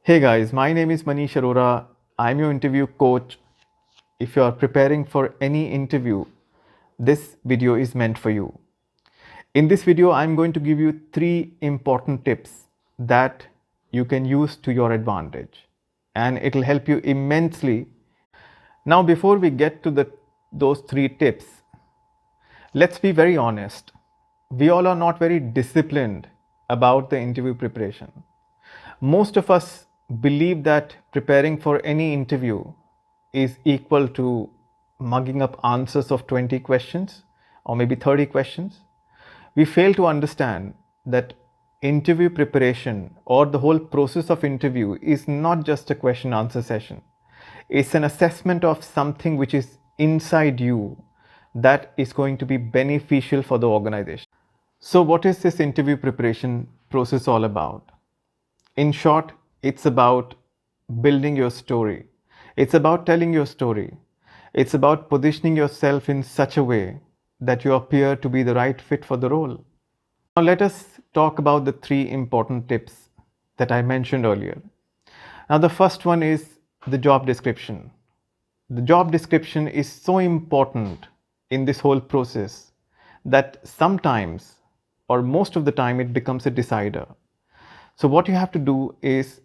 Hey guys, my name is Manish Arora. I'm your interview coach. If you are preparing for any interview, this video is meant for you. In this video, I'm going to give you 3 important tips that you can use to your advantage, and it'll help you immensely. Now, before we get to those 3 tips, let's be very honest. We all are not very disciplined about the interview preparation. Most of us believe that preparing for any interview is equal to mugging up answers of 20 questions or maybe 30 questions. We fail to understand that interview preparation or the whole process of interview is not just a question answer session. It's an assessment of something which is inside you that is going to be beneficial for the organization. So what is this interview preparation process all about? In short, it's about building your story. It's about telling your story. It's about positioning yourself in such a way that you appear to be the right fit for the role. Now let us talk about the 3 important tips that I mentioned earlier. Now the first one is the job description. The job description is so important in this whole process that sometimes or most of the time it becomes a decider. So what you have to do is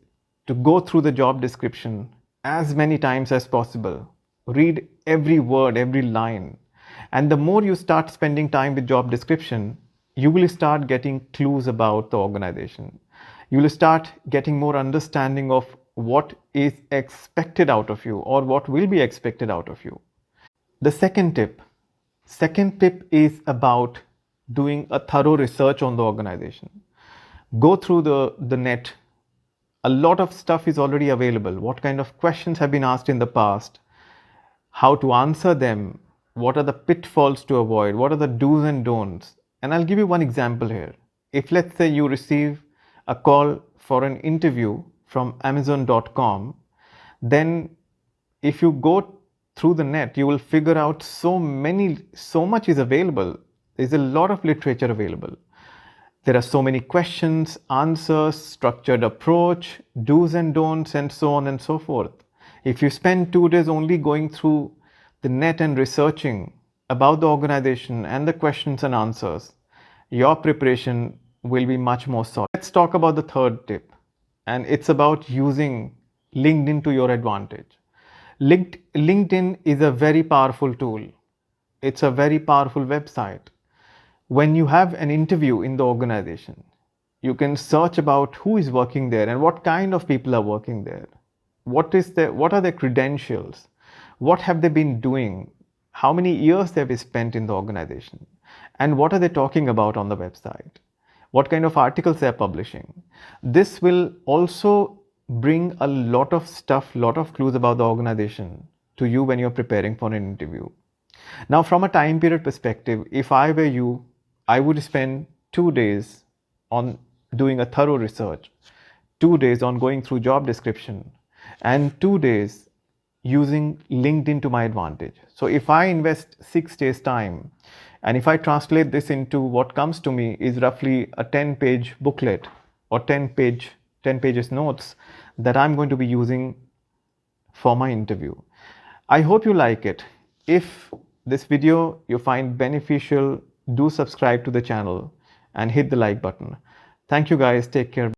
to go through the job description as many times as possible. Read every word, every line. And the more you start spending time with job description, you will start getting clues about the organization. You will start getting more understanding of what is expected out of you or what will be expected out of you. The second tip is about doing a thorough research on the organization. Go through the net. A lot of stuff is already available. What kind of questions have been asked in the past, how to answer them, what are the pitfalls to avoid, what are the do's and don'ts. And I'll give you one example here. If let's say you receive a call for an interview from Amazon.com, then if you go through the net, you will figure out so much is available. There's a lot of literature available. There are so many questions, answers, structured approach, do's and don'ts, and so on and so forth. If you spend 2 days only going through the net and researching about the organization and the questions and answers, your preparation will be much more solid. Let's talk about the third tip, and it's about using LinkedIn to your advantage. LinkedIn is a very powerful tool. It's a very powerful website. When you have an interview in the organization, you can search about who is working there and what kind of people are working there. What are their credentials? What have they been doing? How many years they have spent in the organization? And what are they talking about on the website? What kind of articles they are publishing? This will also bring a lot of stuff, lot of clues about the organization to you when you're preparing for an interview. Now, from a time period perspective, if I were you, I would spend 2 days on doing a thorough research, 2 days on going through job description, and 2 days using LinkedIn to my advantage. So if I invest 6 days time, and if I translate this into what comes to me is roughly a 10-page booklet or 10 pages notes that I'm going to be using for my interview. I hope you like it. If this video you find beneficial, do subscribe to the channel and hit the like button. Thank you guys. Take care.